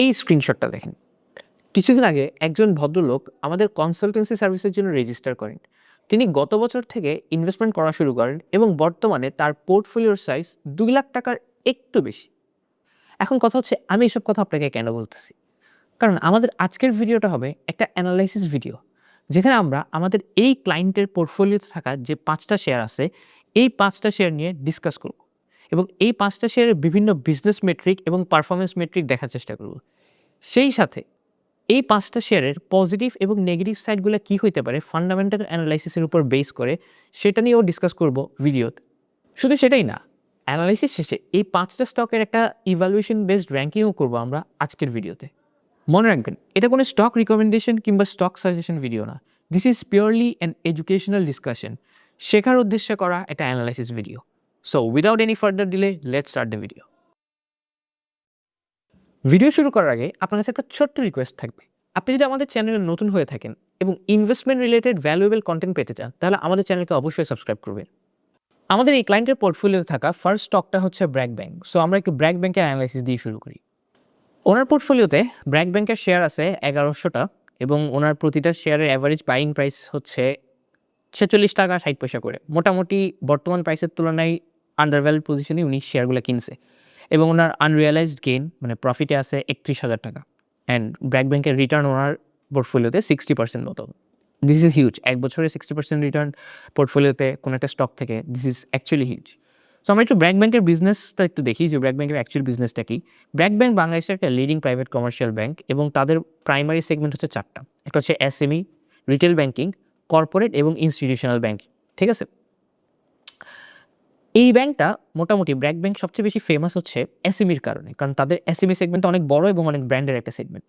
এই স্ক্রিনশটটা দেখেন। কিছুদিন আগে একজন ভদ্রলোক আমাদের কনসালটেন্সি সার্ভিসের জন্য রেজিস্টার করেন। তিনি গত বছর থেকে ইনভেস্টমেন্ট করা শুরু করেন এবং বর্তমানে তার পোর্টফোলিওর সাইজ ৳2,00,000 একটু বেশি। এখন কথা হচ্ছে আমি এসব কথা আপনাকে কেন বলতেছি? কারণ আমাদের আজকের ভিডিওটা হবে একটা অ্যানালাইসিস ভিডিও। যেখানে আমরা আমাদের এই ক্লায়েন্টের পোর্টফোলিওতে থাকা যে ৫টা শেয়ার আছে, এই ৫টা শেয়ার নিয়ে ডিসকাস করব। এবং এই ৫টা শেয়ারের বিভিন্ন বিজনেস মেট্রিক এবং পারফরম্যান্স মেট্রিক দেখার চেষ্টা করব। সেই সাথে এই ৫টা শেয়ারের পজিটিভ এবং নেগেটিভ সাইডগুলো কী হইতে পারে ফান্ডামেন্টাল অ্যানালাইসিসের উপর বেস করে সেটা নিয়েও ডিসকাস করব ভিডিওতে। শুধু সেটাই না, অ্যানালাইসিস শেষে এই ৫টা স্টকের একটা ইভ্যালুয়েশন বেসড র্যাঙ্কিংও করব আমরা আজকের ভিডিওতে। মনে রাখবেন, এটা কোনো স্টক রিকমেন্ডেশন কিংবা স্টক সাজেশন ভিডিও না। This is purely an educational discussion, শেখার উদ্দেশ্যে করা একটা analysis video. So without any further delay let's start the video. Video শুরু করার আগে আপনার কাছে একটা ছোট্ট রিকোয়েস্ট থাকবে। আপনি যদি আমাদের চ্যানেলে নতুন হয়ে থাকেন এবং ইনভেস্টমেন্ট রিলেটেড ভ্যালুয়েবল কন্টেন্ট পেতে চান, তাহলে আমাদের চ্যানেলকে অবশ্যই সাবস্ক্রাইব করবেন। আমাদের এই ক্লায়েন্টের পোর্টফোলিওতে থাকা ফার্স্ট স্টকটা হচ্ছে ব্র্যাক ব্যাংক। সো আমরা একটু ব্র্যাক ব্যাংকের অ্যানালাইসিস দিয়ে শুরু করি। ওনার পোর্টফোলিওতে ব্র্যাক ব্যাংকের শেয়ার আছে ১১০০টা এবং ওনার প্রতিটা শেয়ারের অ্যাভারেজ বাইং প্রাইস হচ্ছে ৳৪৬.৬০ করে। মোটামুটি বর্তমান প্রাইসের তুলনায় আন্ডার ভ্যালুড পজিশনে উনি শেয়ারগুলো কিনছে এবং ওনার আনরিয়ালাইজড গেইন মানে প্রফিটে আছে ৳৩১,০০০ অ্যান্ড ব্র্যাক ব্যাংকের রিটার্ন ওনার পোর্টফোলিওতে 60% মতো। This is huge. ১ বছরে 60% রিটার্ন পোর্টফোলিওতে কোনো একটা স্টক থেকে, this is actually huge. So আমরা একটু ব্র্যাক ব্যাংকের বিজনেসটা একটু দেখি যে ব্র্যাক ব্যাংকের অ্যাকচুয়াল বিজনেসটা কি। ব্র্যাক ব্যাংক বাংলাদেশের একটা লিডিং প্রাইভেট কমার্শিয়াল ব্যাংক এবং তাদের প্রাইমারি সেগমেন্ট হচ্ছে ৪টা। একটা হচ্ছে এসএমই, রিটেল ব্যাংকিং, কর্পোরেট এবং ইনস্টিটিউশনাল ব্যাংক। ঠিক আছে? এই ব্যাংকটা মোটামুটি ব্র্যাক ব্যাংক সবচেয়ে বেশি ফেমাস হচ্ছে এসএমইর কারণে। কারণ তাদের এসএমই সেগমেন্টটা অনেক বড় এবং অনেক ব্র্যান্ডের একটা সেগমেন্ট।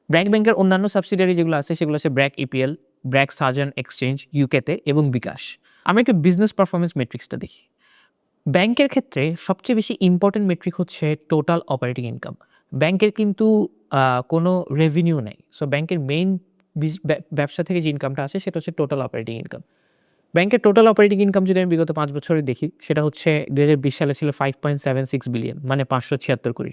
ব্র্যাক ব্যাংকের অন্যান্য সাবসিডিয়ারি যেগুলো আছে সেগুলো হচ্ছে BRAC EPL, BRAC surgeon exchange ইউকেতে এবং বিকাশ। আমরা একটু বিজনেস পারফরম্যান্স মেট্রিক্সটা দেখি। ব্যাংকের ক্ষেত্রে সবচেয়ে বেশি ইম্পর্টেন্ট মেট্রিক হচ্ছে টোটাল অপারেটিং ইনকাম। ব্যাংকের কিন্তু কোনো রেভিনিউ নেই। সো ব্যাংকের মেইন ব্যবসা থেকে যে ইনকামটা আসে সেটা হচ্ছে টোটাল অপারেটিং ইনকাম। ব্যাংকের টোটাল অপারেটিং ইনকাম যদি আমি বিগত ৫ বছরে দেখি, সেটা হচ্ছে ২০২০ সালে ছিল $5.76 বিলিয়ন মানে ৳৫৭৬ কোটি।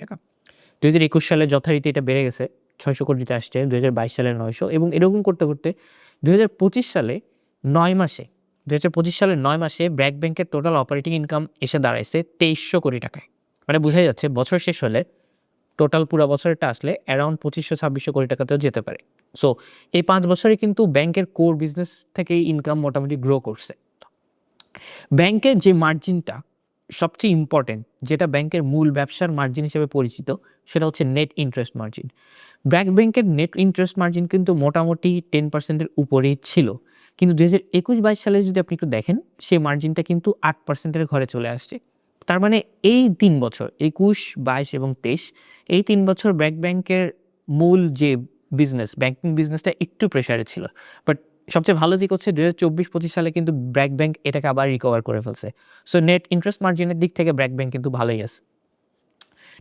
২০২১ সালে যথারীতি এটা বেড়ে গেছে, $৬০০ কোটিতে আসছে, ২০২২ সালে $৯০০ এবং এরকম করতে, করতে ২০২৫ সালে ৯ মাসে ২০২৫ সালের ৯ মাসে ব্র্যাক ব্যাংকের টোটাল অপারেটিং ইনকাম এসে দাঁড়াইছে ৳২৩০০ কোটি। মানে বোঝাই যাচ্ছে বছর শেষ হলে টোটাল পুরা বছরটা আসলে অ্যারাউন্ড $২৫০০-২৬০০ কোটি টাকাতেও যেতে পারে। সো এই ৫ বছরে কিন্তু ব্যাংকের কোর বিজনেস থেকেই ইনকাম মোটামুটি গ্রো করছে। ব্যাংকের যে মার্জিনটা সবচেয়ে ইম্পর্টেন্ট, যেটা ব্যাংকের মূল ব্যবসার মার্জিন হিসেবে পরিচিত, সেটা হচ্ছে নেট ইন্টারেস্ট মার্জিন। ব্র্যাক ব্যাংকের নেট ইন্টারেস্ট মার্জিন কিন্তু মোটামুটি 10% এর উপরেই ছিল। কিন্তু ২০২১-২২ সালে যদি আপনি একটু দেখেন, সেই মার্জিনটা কিন্তু 8% এর ঘরে চলে আসছে। তার মানে এই ৩ বছর ২১, ২২ এবং ২৩ এই ৩ বছর ব্র্যাক ব্যাংকের মূল যে বিজনেস, ব্যাংকিং বিজনেসটা একটু প্রেশারে ছিল। বাট সবচেয়ে ভালো দিক হচ্ছে ২০২৪-২৫ সালে কিন্তু ব্র্যাক ব্যাংক এটাকে আবার রিকভার করে ফেলছে। সো নেট ইন্টারেস্ট মার্জিনের দিক থেকে ব্র্যাক ব্যাংক কিন্তু ভালোই আছে।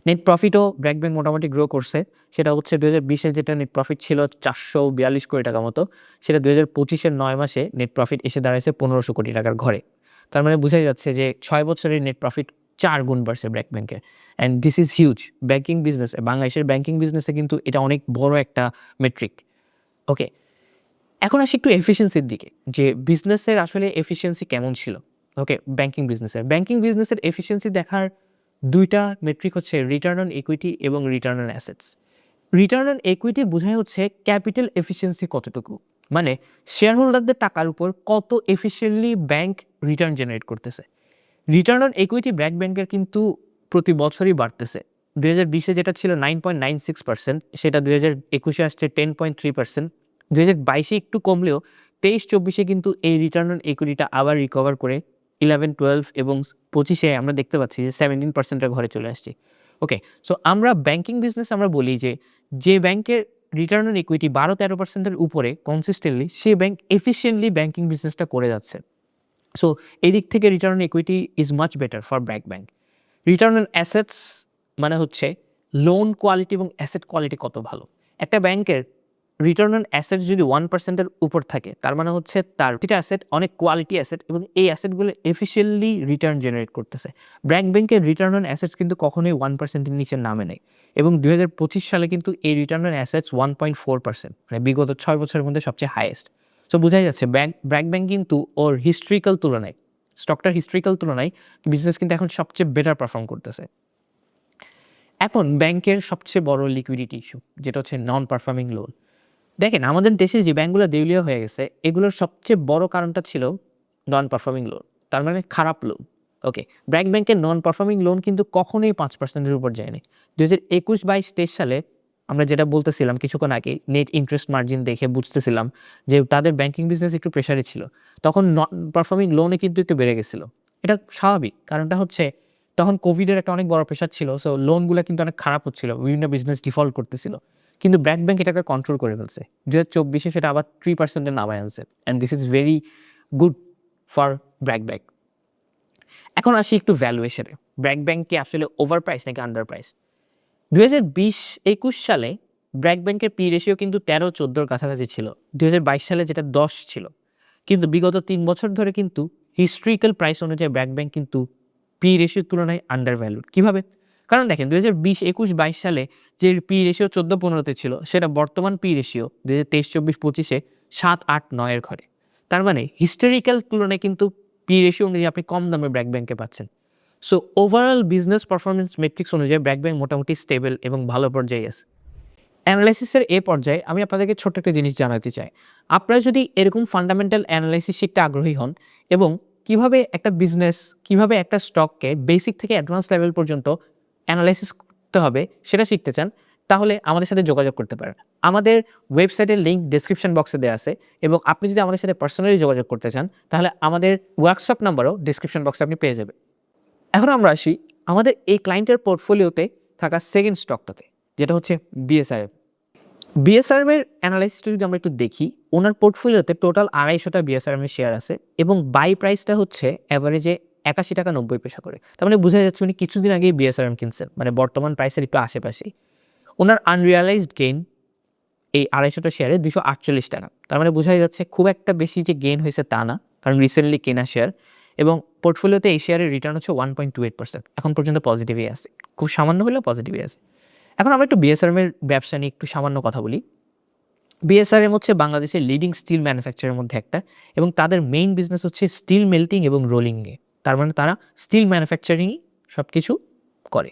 নেট প্রফিটও ব্র্যাক ব্যাংক মোটামুটি গ্রো করছে। সেটা হচ্ছে ২০২০ এ যেটা নেট প্রফিট ছিল ৳৪৪২ কোটি মতো, সেটা ২০২৫ এর ৯ মাসে নেট প্রফিট এসে দাঁড়াইছে ৳১৫০০ কোটি ঘরে। তার মানে বোঝাই যাচ্ছে যে ৬ বছরের নেট প্রফিট ৪ গুণ বাড়ছে ব্র্যাক ব্যাংকের। And this is huge. Banking বিজনেসে, বাংলাদেশের ব্যাংকিং বিজনেসে কিন্তু এটা অনেক বড় একটা মেট্রিক। ওকে, এখন আসি একটু এফিশিয়েন্সির দিকে, যে বিজনেসের আসলে এফিশিয়েন্সি কেমন ছিল। ওকে, ব্যাংকিং বিজনেসের এফিশিয়েন্সি দেখার ২টা মেট্রিক হচ্ছে রিটার্ন অন ইকুইটি এবং return on assets. Return on equity বোঝায় হচ্ছে ক্যাপিটাল এফিশিয়েন্সি কতটুকু, মানে শেয়ার হোল্ডারদের টাকার উপর কত এফিশিয়েন্টলি ব্যাংক রিটার্ন জেনারেট করতেছে। রিটার্ন অন ইকুইটি ব্র্যাক ব্যাংকের কিন্তু প্রতি বছরই বাড়তেছে। ২০২০ যেটা ছিল 9.96%, সেটা ২০২১ আসছে 10.3%। ২০২২ একটু কমলেও ২৩-২৪ কিন্তু এই রিটার্ন অন ইকুইটিটা আবার রিকভার করে 11-12 এবং ২৫ আমরা দেখতে পাচ্ছি যে 17% এর ঘরে চলে আসছে। ওকে, সো আমরা ব্যাংকিং বিজনেস আমরা বলি যে ব্যাংকের রিটার্ন অন ইকুইটি ১২-১৩% এর উপরে কনসিস্টেন্টলি, সেই ব্যাংক এফিশিয়েন্টলি ব্যাংকিং বিজনেসটা করে যাচ্ছে। সো এই দিক থেকে return on equity is much better for BRAC bank. Return on assets মানে হচ্ছে লোন কোয়ালিটি এবং অ্যাসেট কোয়ালিটি কত ভালো। একটা ব্যাংকের রিটার্ন অন অ্যাসেট যদি 1%-এর উপর থাকে, তার মানে হচ্ছে তার প্রতিটা অ্যাসেট অনেক কোয়ালিটি অ্যাসেট এবং এই অ্যাসেটগুলো এফিশিয়েন্টলি রিটার্ন জেনারেট করতেছে। ব্র্যাক ব্যাংকের রিটার্ন অন অ্যাসেটস কিন্তু কখনোই 1%-এর নিচে নামে নাই এবং 2025 সালে কিন্তু এই রিটার্ন অন অ্যাসেটস 1.4%, মানে বিগত 6 বছরের মধ্যে সবচেয়ে হাইয়েস্ট। সো বোঝাই যাচ্ছে ব্র্যাক ব্যাংক কিন্তু ওর হিস্ট্রিক্যাল তুলনায়, স্টকটার হিস্ট্রিক্যাল তুলনায় বিজনেস কিন্তু এখন সবচেয়ে বেটার পারফর্ম করতেছে। এখন ব্যাংকের সবচেয়ে বড় লিকুইডিটি ইস্যু যেটা হচ্ছে নন পারফর্মিং লোন। দেখেন আমাদের দেশে যে ব্যাংকগুলো দেউলিয়া হয়ে গেছে এগুলোর সবচেয়ে বড় কারণটা ছিল নন পারফর্মিং লোন, তার মানে খারাপ লোন। ওকে, ব্র্যাক ব্যাংকের নন পারফর্মিং লোন কিন্তু কখনোই 5%-এর উপর যায়নি। 2021-22-23 সালে আমরা যেটা বলতেছিলাম কিছুক্ষণ আগে, নেট ইন্টারেস্ট মার্জিন দেখে বুঝতেছিলাম যে তাদের ব্যাংকিং বিজনেস একটু প্রেশারে ছিল, তখন নন পারফর্মিং লোনে কিন্তু একটু বেড়ে গেছিলো। এটা স্বাভাবিক, কারণটা হচ্ছে তখন কোভিডের একটা অনেক বড় প্রেশার ছিল, সো লোনগুলো কিন্তু অনেক খারাপ হচ্ছিল, বিভিন্ন বিজনেস ডিফল্ট করতেছিল। কিন্তু ব্র্যাক ব্যাংক এটাকে কন্ট্রোল করে ফেলছে। 2024-এ সেটা আবার 3%-এ নামায় আনছে, and this is very good for BRAC bank. এখন আসি একটু ভ্যালুয়েশনে, ব্র্যাক ব্যাংক কি আসলে ওভার প্রাইস নাকি আন্ডার প্রাইস? 2020-21 সালে ব্র্যাক ব্যাংকের পি রেশিও কিন্তু 13-14-র কাছাকাছি ছিল, 2022 সালে যেটা 10 ছিল। কিন্তু বিগত 3 বছর ধরে কিন্তু হিস্ট্রিক্যাল প্রাইস অনুযায়ী ব্র্যাক ব্যাংক কিন্তু পি রেশিওর তুলনায় আন্ডার ভ্যালুড। কীভাবে? কারণ দেখেন 2020, 21, 22 সালে যে পি রেশিও 14-15-তে ছিল সেটা বর্তমান পি রেশিও 2023, 24, 25-এ 7, 8, 9-এর ঘরে। তার মানে হিস্টোরিক্যাল তুলনায় কিন্তু পি রেশিও অনুযায়ী আপনি কম দামে ব্র্যাক ব্যাংকে পাচ্ছেন। So overall business performance metrics অনুযায়ী ব্র্যাক ব্যাংক মোটামুটি স্টেবল এবং ভালো পর্যায়ে আছে। অ্যানালাইসিসের এ পর্যায়ে আমি আপনাদেরকে ছোট্ট একটা জিনিস জানাতে চাই। আপনারা যদি এরকম ফান্ডামেন্টাল অ্যানালাইসিস শিখতে আগ্রহী হন এবং কিভাবে একটা বিজনেস, কিভাবে একটা স্টককে বেসিক থেকে অ্যাডভান্স লেভেল পর্যন্ত অ্যানালাইসিস করতে হবে সেটা শিখতে চান, তাহলে আমাদের সাথে যোগাযোগ করতে পারেন। আমাদের ওয়েবসাইটের লিঙ্ক ডেসক্রিপশন বক্সে দেওয়া আছে এবং আপনি যদি আমাদের সাথে পার্সোনালি যোগাযোগ করতে চান তাহলে আমাদের হোয়াটসঅ্যাপ নাম্বারও ডেসক্রিপশন বক্সে আপনি পেয়ে যাবেন। এখন আমরা আসি আমাদের এই ক্লায়েন্টের পোর্টফোলিওতে থাকা সেকেন্ড স্টকটাতে, যেটা হচ্ছে বিএসআরএম। বিএসআরএম এর অ্যানালাইসিসটা যদি আমরা একটু দেখি, ওনার পোর্টফোলিওতে টোটাল 250টা বিএসআরএম এর শেয়ার আছে এবং বাই প্রাইসটা হচ্ছে অ্যাভারেজে 81.90 করে। তার মানে বোঝা যাচ্ছে উনি কিছুদিন আগেই বিএসআরএম কিনছেন, মানে বর্তমান প্রাইসের একটু আশেপাশেই। ওনার আনরিয়ালাইজড গেইন এই 250টা শেয়ারে 248 টাকা। তার মানে বোঝাই যাচ্ছে খুব একটা বেশি যে গেইন হয়েছে তা না, কারণ রিসেন্টলি কেনা শেয়ার এবং পোর্টফোলিওতে এই শেয়ারের রিটার্ন হচ্ছে 1.28%। এখন পর্যন্ত পজিটিভই আছে, খুব সামান্য হলেও পজিটিভই আছে। এখন আমরা একটু বিএসআরএম এর ব্যবসা নিয়ে একটু সামান্য কথা বলি। বিএসআরএম হচ্ছে বাংলাদেশের লিডিং স্টিল ম্যানুফ্যাকচারের মধ্যে একটা এবং তাদের মেইন বিজনেস হচ্ছে স্টিল মেল্টিং এবং রোলিংয়ে। তার মানে তারা স্টিল ম্যানুফ্যাকচারিংই সব কিছু করে।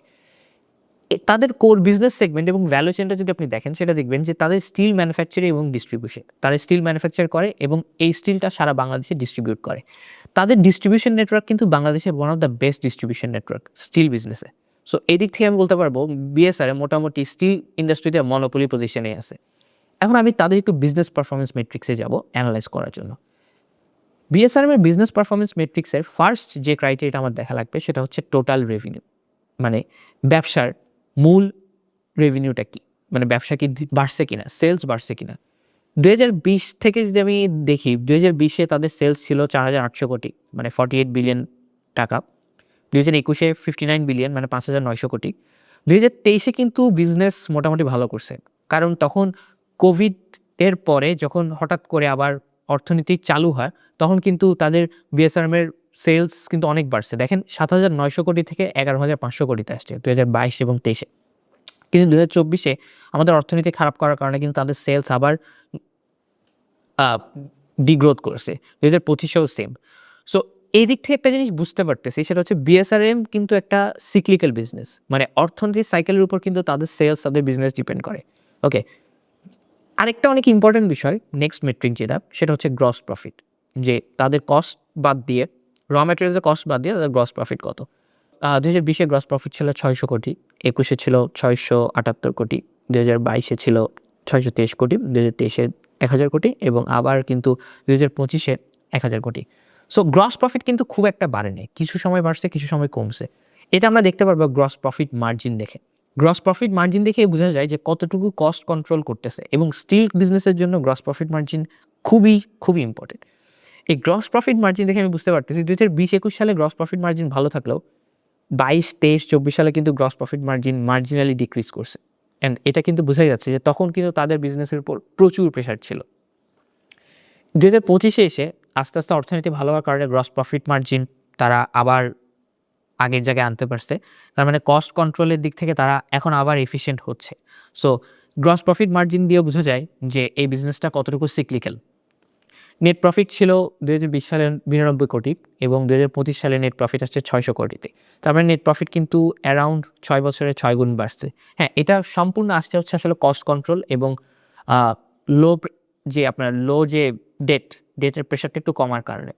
তাদের কোর বিজনেস সেগমেন্ট এবং ভ্যালু চেনটা যদি আপনি দেখেন সেটা দেখবেন যে তাদের স্টিল ম্যানুফ্যাকচারিং এবং ডিস্ট্রিবিউশন, তারা স্টিল ম্যানুফ্যাকচার করে এবং এই স্টিলটা সারা বাংলাদেশে ডিস্ট্রিবিউট করে। তাদের ডিস্ট্রিবিউশন নেটওয়ার্ক কিন্তু বাংলাদেশের one of the best distribution network still বিজনেসে। সো এদিক থেকে আমি বলতে পারবো বিএসআরএম মোটামুটি স্টিল ইন্ডাস্ট্রিতে মনোপলি পজিশনে আছে। এখন আমি তাদের একটু বিজনেস পারফরমেন্স মেট্রিক্সে যাব অ্যানালাইজ করার জন্য। বিএসআরএম এর বিজনেস পারফরমেন্স মেট্রিক্সের ফার্স্ট যে ক্রাইটেরিয়াটা আমার দেখা লাগবে সেটা হচ্ছে টোটাল রেভিনিউ, মানে ব্যবসার মূল রেভিনিউটা কি, মানে ব্যবসা কি বাড়ছে কিনা, সেলস বাড়ছে কিনা। 2020 থেকে যদি আমি দেখি, 2020-এ তাদের সেলস ছিল 4,800 কোটি, মানে 48 বিলিয়ন টাকা। 2021-এ 59 বিলিয়ন, মানে 5,900 কোটি। 2023-এ কিন্তু বিজনেস মোটামুটি ভালো করছে, কারণ তখন কোভিড এর পরে যখন হঠাৎ করে আবার অর্থনীতি চালু হয় তখন কিন্তু তাদের বিএসআরএম এর সেলস কিন্তু অনেক বাড়ছে। দেখেন 7,900 কোটি থেকে 11,500 কোটিতে আসছে 2022 এবং 23-এ। কিন্তু 2024-এ আমাদের অর্থনীতি খারাপ করার কারণে কিন্তু তাদের সেলস আবার ডিগ্রোথ করেছে। 2025-এও সেম। সো এই দিক থেকে একটা জিনিস বুঝতে পারতেছি, সেটা হচ্ছে বিএসআরএম কিন্তু একটা সিক্লিক্যাল বিজনেস, মানে অর্থনীতির সাইকেলের উপর কিন্তু তাদের সেলস, তাদের বিজনেস ডিপেন্ড করে। ওকে, আরেকটা অনেক ইম্পর্টেন্ট বিষয় নেক্সট মেট্রিক যেটা, সেটা হচ্ছে গ্রস প্রফিট, যে তাদের কস্ট বাদ দিয়ে, র ম্যাটেরিয়ালসের কস্ট বাদ দিয়ে তাদের গ্রস প্রফিট কত। 2020-এ গ্রস প্রফিট ছিল 600 কোটি, 21-এ ছিল 678 কোটি, 2022-এ ছিল 623 কোটি, 2023-এ 1,000 কোটি এবং আবার কিন্তু 2025-এ 1,000 কোটি। সো গ্রস প্রফিট কিন্তু খুব একটা বাড়েনি, কিছু সময় বাড়ছে, কিছু সময় কমছে। এটা আমরা দেখতে পারবো গ্রস প্রফিট মার্জিন দেখে। গ্রস প্রফিট মার্জিন দেখে বোঝা যায় যে কতটুকু কস্ট কন্ট্রোল করতেছে এবং স্টিল বিজনেসের জন্য গ্রস প্রফিট মার্জিন খুবই ইম্পর্টেন্ট। এই গ্রস প্রফিট মার্জিন দেখে আমি বুঝতে পারতেছি 2020-21 সালে গ্রস প্রফিট মার্জিন ভালো থাকলেও 22, 23, 24 সালে কিন্তু gross profit margin marginally decrease করছে। অ্যান্ড এটা কিন্তু বোঝাই যাচ্ছে যে তখন কিন্তু তাদের বিজনেসের উপর প্রচুর প্রেশার ছিল। 2025 এসে আস্তে, আস্তে অর্থনীতি ভালো হওয়ার কারণে গ্রস প্রফিট মার্জিন তারা আবার আগের জায়গায় আনতে পারছে। তার মানে কস্ট কন্ট্রোলের দিক থেকে তারা এখন আবার এফিশিয়েন্ট হচ্ছে। সো গ্রস প্রফিট মার্জিন দিয়েও বোঝা যায় যে এই বিজনেসটা কতটুকু সিক্লিক্যাল। নেট প্রফিট ছিল 2020 সালে 92 কোটি এবং 2025 সালে নেট প্রফিট আসছে 600 কোটিতে। তার মানে নেট প্রফিট কিন্তু অ্যারাউন্ড 6 বছরে 6 গুণ বাড়ছে। হ্যাঁ, এটা সম্পূর্ণ আসছে হচ্ছে আসলে কস্ট কন্ট্রোল এবং আ লো যে আপনার যে ডেটের প্রেশারটা একটু কমার কারণে।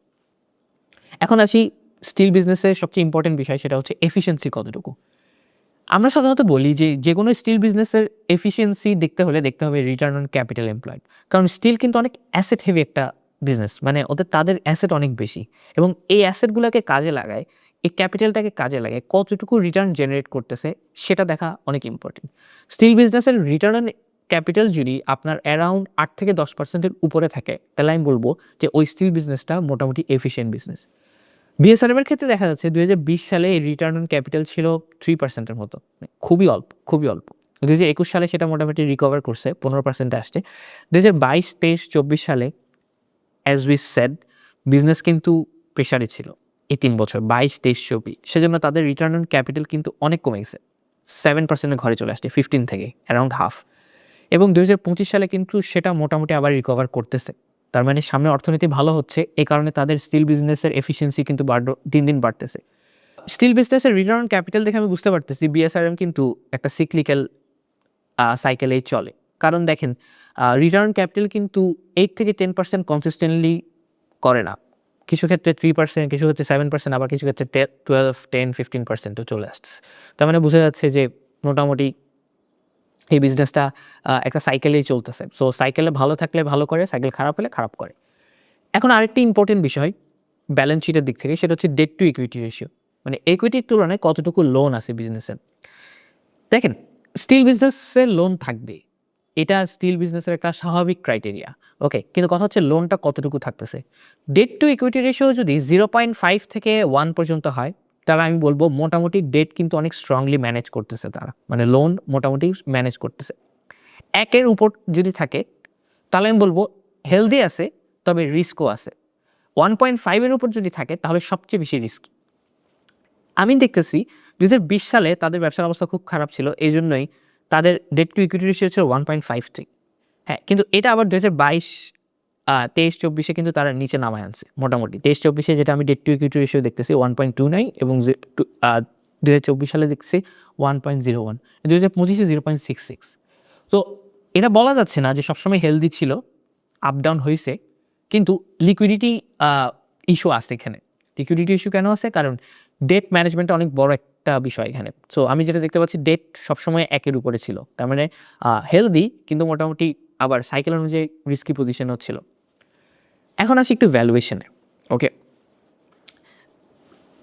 এখন আসি স্টিল বিজনেসের সবচেয়ে ইম্পোর্টেন্ট বিষয়, সেটা হচ্ছে এফিশিয়েন্সি কতটুকু। আমরা সাধারণত বলি যে যেকোনো স্টিল বিজনেসের এফিশিয়েন্সি দেখতে হলে দেখতে হবে রিটার্ন অন ক্যাপিটাল এমপ্লয়েড। কারণ স্টিল কিন্তু অনেক অ্যাসেট হেভি একটা বিজনেস, মানে তাদের অ্যাসেট অনেক বেশি এবং এই অ্যাসেটগুলোকে কাজে লাগায়, এই ক্যাপিটালটাকে কাজে লাগায় কতটুকু রিটার্ন জেনারেট করতেছে সেটা দেখা অনেক ইম্পর্টেন্ট। স্টিল বিজনেসের রিটার্ন অন ক্যাপিটাল যদি আপনার অ্যারাউন্ড 8-10% উপরে থাকে, তাহলে আমি বলবো যে ওই স্টিল বিজনেসটা মোটামুটি এফিশিয়েন্ট বিজনেস। বিএসআরএম এর ক্ষেত্রে দেখা যাচ্ছে 2020 সালে এই রিটার্ন অন ক্যাপিটাল ছিল 3% এর মতো। মানে খুবই অল্প, খুবই অল্প। 2021 সালে সেটা মোটামুটি রিকভার করছে, 15% এ আসছে। 2022, 23, 24 সালে অ্যাজ উই সেড বিজনেস কিন্তু প্রেশারে ছিল এই 3 বছর 22, 23, 24। সেজন্য তাদের রিটার্ন অন ক্যাপিটাল কিন্তু অনেক কমে গেছে। 7% এর ঘরে চলে আসছে 15 থেকে অ্যারাউন্ড হাফ। এবং 2025 সালে কিন্তু সেটা মোটামুটি আবার রিকভার করতেছে। তার মানে সামনে অর্থনীতি ভালো হচ্ছে, এই কারণে তাদের স্টিল বিজনেসের এফিশিয়েন্সি কিন্তু দিন, দিন বাড়তেছে। স্টিল বিজনেসের রিটার্ন অন ক্যাপিটাল দেখে আমি বুঝতে পারতেছি বিএসআরএম কিন্তু একটা সিক্লিক্যাল সাইকেলেই চলে। কারণ দেখেন রিটার্ন অন ক্যাপিটাল কিন্তু 8-10% কনসিস্টেন্টলি করে না। কিছু ক্ষেত্রে 3%, কিছু ক্ষেত্রে 7%, আবার কিছু ক্ষেত্রে 12, 10, 15% ও চলে আসছে। তার মানে বোঝা যাচ্ছে যে মোটামুটি এই বিজনেসটা একটা সাইকেলেই চলতেছে। সো সাইকেলে ভালো থাকলে ভালো করে, সাইকেল খারাপ হলে খারাপ করে। এখন আরেকটি ইম্পোর্টেন্ট বিষয় ব্যালেন্স শিটের দিক থেকে, সেটা হচ্ছে ডেট টু ইকুইটি রেশিও। মানে ইকুইটির তুলনায় কতটুকু লোন আছে বিজনেসের। দেখেন, স্টিল বিজনেসের লোন থাকবে। এটা স্টিল বিজনেসের একটা স্বাভাবিক ক্রাইটেরিয়া। ওকে? কিন্তু কথা হচ্ছে লোনটা কতটুকু থাকতেছে। ডেট টু ইকুইটি রেশিও যদি 0.5 থেকে 1 পর্যন্ত হয়, তাহলে আমি বলব মোটামুটি ডেট কিন্তু অনেক স্ট্রংলি ম্যানেজ করতেছে তারা। মানে লোন মোটামুটি ম্যানেজ করতেছে। 1 এর উপর যদি থাকে, তাহলে আমি বলব হেলদি আছে, তবে রিস্কও আছে। 1.5 এর উপর যদি থাকে, তাহলে সবচেয়ে বেশি রিস্কি। আমি দেখতেছি 2020 সালে তাদের ব্যবসার অবস্থা খুব খারাপ ছিল। এজন্যই তাদের ডেট টু ইকুইটি রেশিও ছিল 1.53। হ্যাঁ, কিন্তু এটা আবার 2022, 23-24 কিন্তু তারা নিচে নামায় আনছে মোটামুটি। 23-24 যেটা আমি ডেট টু ইকুইটি রেশিও দেখতেছি 1.29 এবং 2024 সালে দেখতেছি 1.01, 2025 0.66। তো এটা বলা যাচ্ছে না যে সবসময় হেলদি ছিল, আপ ডাউন হইছে। কিন্তু লিকুইডিটি আ ইস্যু আছে এখানে। লিকুইডিটি ইস্যু কেন আছে? কারণ ডেট ম্যানেজমেন্টটা অনেক বড় একটা বিষয় এখানে। সো আমি যেটা দেখতে পাচ্ছি ডেট সবসময় 1 এর উপরে ছিল। তার মানে হেলদি কিন্তু মোটামুটি আবার সাইকেল অনুযায়ী রিস্কি পজিশনেও ছিল। এখন আসি একটু ভ্যালুয়েশনে। ওকে?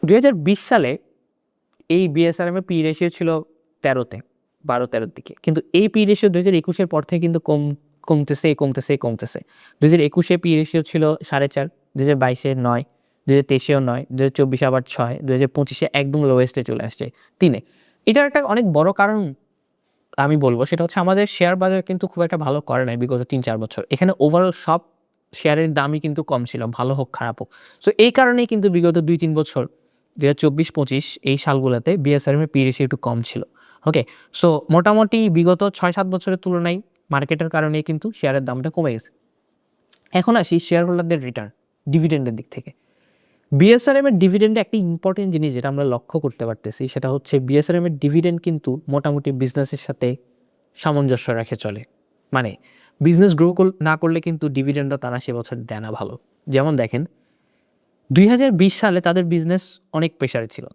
2020 সালে এই বিএসআরএম এর পি রেশিও ছিল 13 তে, 12-13 দিকে। কিন্তু এই পি রেশিও 2021 এর পর থেকে কিন্তু কমতেছে। 2021 এ পি রেশিও ছিল 4.5, 2022 এ 9, 2023 এও 9, 2024 এ আবার 6, 2025 এ একদম লোয়েস্টে চলে আসছে 3 এ। এটার একটা অনেক বড় কারণ আমি বলব, সেটা হচ্ছে আমাদের শেয়ার বাজার কিন্তু খুব একটা ভালো করে নাই বিগত 3-4 বছর। এখানে ওভারঅল সব শেয়ারের দামই কিন্তু কম ছিল, ভালো হোক খারাপ হোক। সো এই কারণেই কিন্তু বিগত 2-3 বছর 2024-25 এই সালগুলাতে বিএসআরএম এর পি রেশিও একটু কম ছিল। ওকে? সো মোটামুটি বিগত 6-7 বছরের তুলনায় মার্কেটের কারণেই কিন্তু শেয়ারের দামটা কমে গেছে। এখন আসি শেয়ার হোল্ডারদের রিটার্ন, ডিভিডেন্ডের দিক থেকে। বিএসআরএম এর ডিভিডেন্ডে একটা ইম্পোর্টেন্ট জিনিস যেটা আমরা লক্ষ্য করতে পারতেছি, সেটা হচ্ছে বিএসআরএম এর ডিভিডেন্ড কিন্তু মোটামুটি বিজনেসের সাথে সামঞ্জস্য রেখে চলে। মানে বিজনেস গ্রো না করলে কিন্তু ডিভিডেন্ডও তারা সে বছর দেয় না ভালো। যেমন দেখেন 2020 সালে তাদের বিজনেস অনেক প্রেশারে ছিল।